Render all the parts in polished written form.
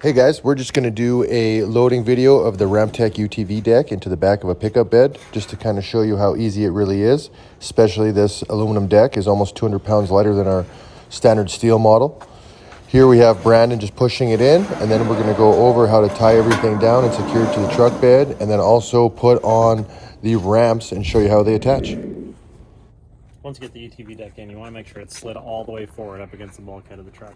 Hey guys, we're just going to do a loading video of the Ramptek UTV deck into the back of a pickup bed just to kind of show you how easy it really is. Especially this aluminum deck is almost 200 pounds lighter than our standard steel model. Here we have Brandon just pushing it in, and then we're going to go over how to tie everything down and secure it to the truck bed, and then also put on the ramps and show you how they attach. Once you get the UTV deck in, you want to make sure it's slid all the way forward up against the bulkhead of the truck.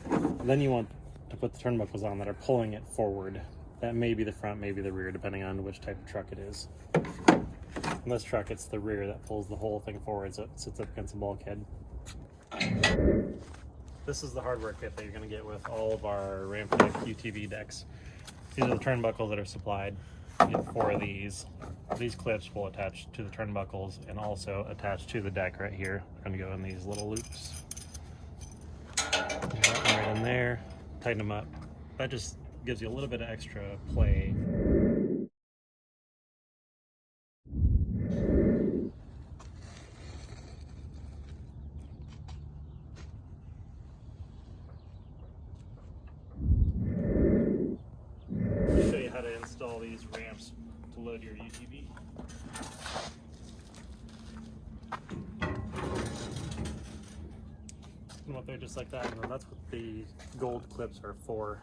And then you want to put the turnbuckles on that are pulling it forward. That may be the front, maybe the rear, depending on which type of truck it is. In this truck, it's the rear that pulls the whole thing forward, so it sits up against the bulkhead. This is the hardware kit that you're going to get with all of our Ramptek UTV decks. These are the turnbuckles that are supplied. You get 4 of these. These clips will attach to the turnbuckles and also attach to the deck right here. They're going to go in these little loops. Put that one right in there. Tighten them up. That just gives you a little bit of extra play. I'll show you how to install these ramps to load your UTV. Put them up there just like that, and then that's what the gold clips are for.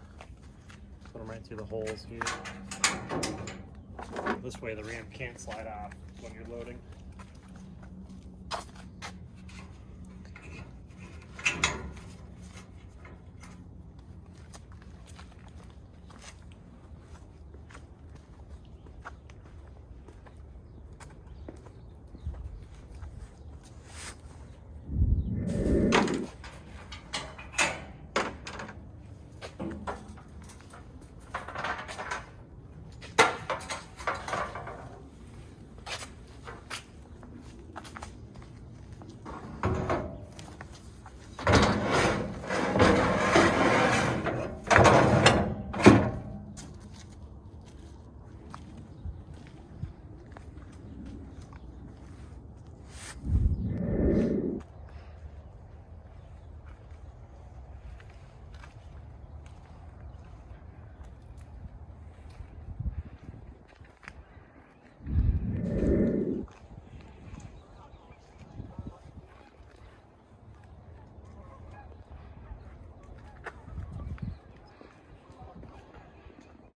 Put them right through the holes here. This way the ramp can't slide off when you're loading.